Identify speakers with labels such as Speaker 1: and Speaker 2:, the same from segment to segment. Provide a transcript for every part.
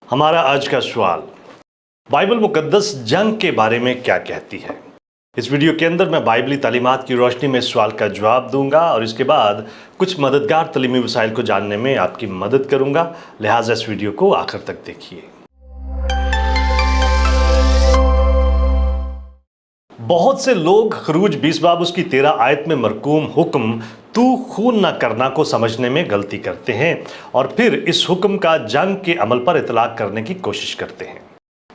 Speaker 1: हमारा आज का सवाल, बाइबल मुकद्दस जंग के बारे में क्या कहती है। इस वीडियो के अंदर मैं बाइबली तालीमात की रोशनी में इस सवाल का जवाब दूंगा और इसके बाद कुछ मददगार तलीमी वसाइल को जानने में आपकी मदद करूंगा। लिहाजा इस वीडियो को आखिर तक देखिए। बहुत से लोग खरूज 20 बाब उसकी 13 आयत में मरकूम हुक्म तू खून न करना को समझने में गलती करते हैं और फिर इस हुक्म का जंग के अमल पर इतलाक करने की कोशिश करते हैं।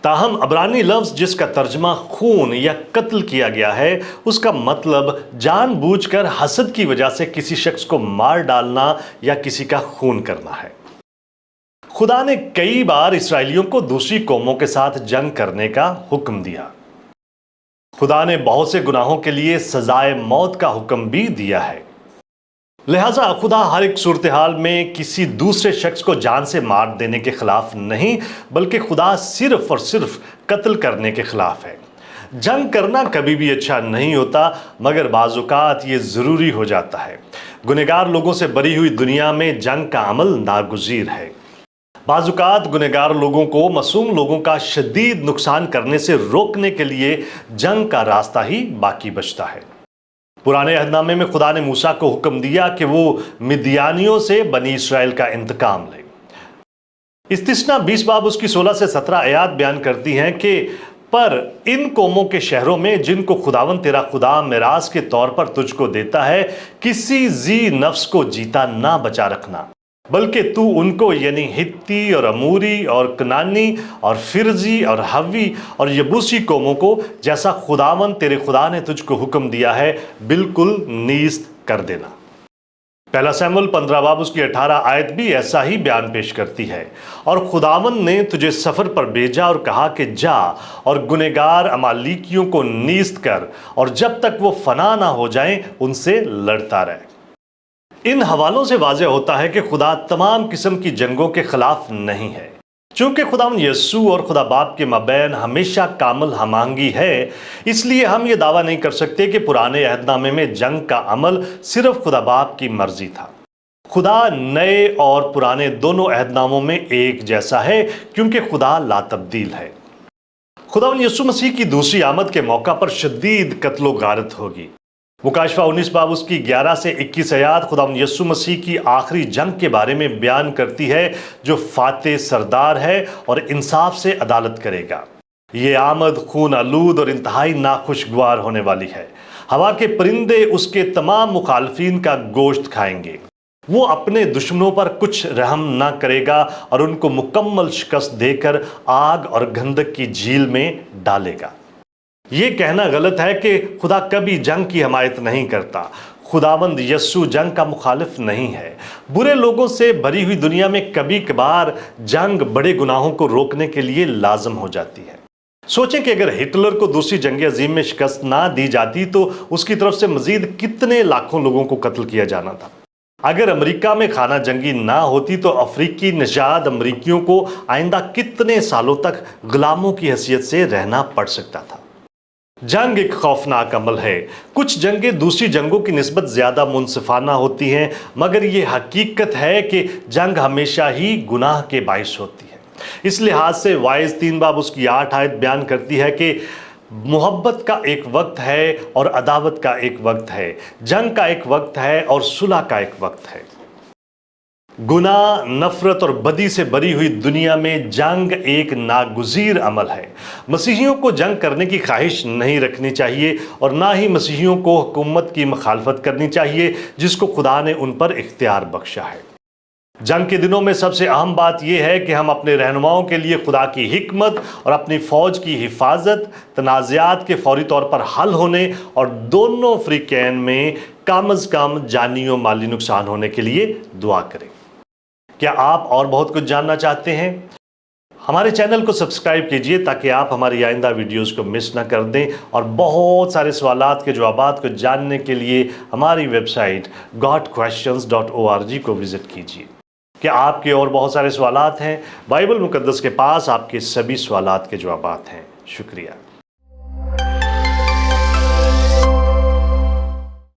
Speaker 1: ताहम अबरानी लफ्ज़ जिसका तर्जमा खून या कत्ल किया गया है, उसका मतलब जानबूझकर हसद की वजह से किसी शख्स को मार डालना या किसी का खून करना है। खुदा ने कई बार इसराइलियों को दूसरी कौमों के साथ जंग करने का हुक्म दिया। खुदा ने बहुत से गुनाहों के लिए सजाए मौत का हुक्म भी दिया है। लिहाजा खुदा हर एक सूरत हाल में किसी दूसरे शख्स को जान से मार देने के खिलाफ नहीं, बल्कि खुदा सिर्फ और सिर्फ कत्ल करने के खिलाफ है। जंग करना कभी भी अच्छा नहीं होता, मगर बाज़-औक़ात ये ज़रूरी हो जाता है। गुनहगार लोगों से भरी हुई दुनिया में जंग का अमल नागुज़ीर है। बाज़-औक़ात गुनहगार लोगों को मासूम लोगों का शदीद नुकसान करने से रोकने के लिए जंग का रास्ता ही बाकी बचता है। पुराने अहदनामे में खुदा ने मूसा को हुक्म दिया कि वो मिद्यानियों से बनी इसराइल का इंतकाम ले। इस्तिस्ना 20 बाब उसकी 16 से 17 आयात बयान करती हैं कि पर इन कौमों के शहरों में जिनको खुदावन तेरा खुदा मिरास के तौर पर तुझको देता है, किसी जी नफ्स को जीता ना बचा रखना, बल्कि तू उनको यानी हित्ती और अमूरी और कनानी और फिरजी और हवी और यबूसी कौमों को जैसा खुदावन तेरे खुदा ने तुझको हुक्म दिया है बिल्कुल नीस्त कर देना। पहला शमूएल 15 बाब उसकी 18 आयत भी ऐसा ही बयान पेश करती है। और खुदावन ने तुझे सफ़र पर भेजा और कहा कि जा और गुनहगार अमालीकियों को नीस्त कर और जब तक वो फना ना हो जाएं उनसे लड़ता रहे। इन हवालों से वाज़ेह होता है कि खुदा तमाम किस्म की जंगों के खिलाफ नहीं है। चूंकि खुदावन यस्सू और खुदा बाप के मबैन हमेशा कामिल हमांगी है, इसलिए हम ये दावा नहीं कर सकते कि पुराने अहदनामे में जंग का अमल सिर्फ खुदा बाप की मर्जी था। खुदा नए और पुराने दोनों अहदनामों में एक जैसा है, क्योंकि खुदा लातब्दील है। खुदावन यस्सू मसीह की दूसरी आमद के मौका पर शदीद कत्लो गारत होगी। मुकाशफा 19 बाब उसकी 11 से 21 आयात खुदावन यस्सू मसीह की आखिरी जंग के बारे में बयान करती है, जो फाते सरदार है और इंसाफ से अदालत करेगा। ये आमद खून आलूद और इंतहाई नाखुशगवार होने वाली है। हवा के परिंदे उसके तमाम मुखालफीन का गोश्त खाएंगे। वो अपने दुश्मनों पर कुछ रहम ना करेगा और उनको मुकम्मल शिकस्त देकर आग और गंधक की झील में डालेगा। ये कहना गलत है कि खुदा कभी जंग की हमायत नहीं करता। खुदावंद यस्सू जंग का मुखालिफ नहीं है। बुरे लोगों से भरी हुई दुनिया में कभी कभार जंग बड़े गुनाहों को रोकने के लिए लाजम हो जाती है। सोचें कि अगर हिटलर को दूसरी जंग अजीम में शिकस्त ना दी जाती तो उसकी तरफ से मजीद कितने लाखों लोगों को कत्ल किया जाना था। अगर अमेरिका में खाना जंगी ना होती तो अफ्रीकी नजाद अमरीकियों को आइंदा कितने सालों तक गुलामों की हैसियत से रहना पड़ सकता था। जंग एक खौफनाक अमल है। कुछ जंगें दूसरी जंगों की निस्बत ज़्यादा मुनसिफाना होती हैं, मगर ये हकीकत है कि जंग हमेशा ही गुनाह के बाइस होती है। इस लिहाज से वाइज 3 बाब उसकी 8 आयत बयान करती है कि मोहब्बत का एक वक्त है और अदावत का एक वक्त है, जंग का एक वक्त है और सुलह का एक वक्त है। गुनाह, नफरत और बदी से भरी हुई दुनिया में जंग एक नागुज़ीर अमल है। मसीहियों को जंग करने की ख्वाहिश नहीं रखनी चाहिए और ना ही मसीहियों को हुकूमत की मुखालफत करनी चाहिए जिसको खुदा ने उन पर इख्तियार बख्शा है। जंग के दिनों में सबसे अहम बात यह है कि हम अपने रहनुमाओं के लिए खुदा की हिकमत और अपनी फ़ौज की हिफाजत, तनाज़ात के फौरी तौर पर हल होने और दोनों फ़रीक़ैन में कम अज़ कम जानी और माली नुकसान होने के लिए दुआ करें। क्या आप और बहुत कुछ जानना चाहते हैं? हमारे चैनल को सब्सक्राइब कीजिए ताकि आप हमारी आइंदा वीडियोस को मिस ना कर दें और बहुत सारे सवालात के जवाबात को जानने के लिए हमारी वेबसाइट godquestions.org को विज़िट कीजिए। क्या आपके और बहुत सारे सवालात हैं? बाइबल मुकद्दस के पास आपके सभी सवालात के जवाबात हैं। शुक्रिया।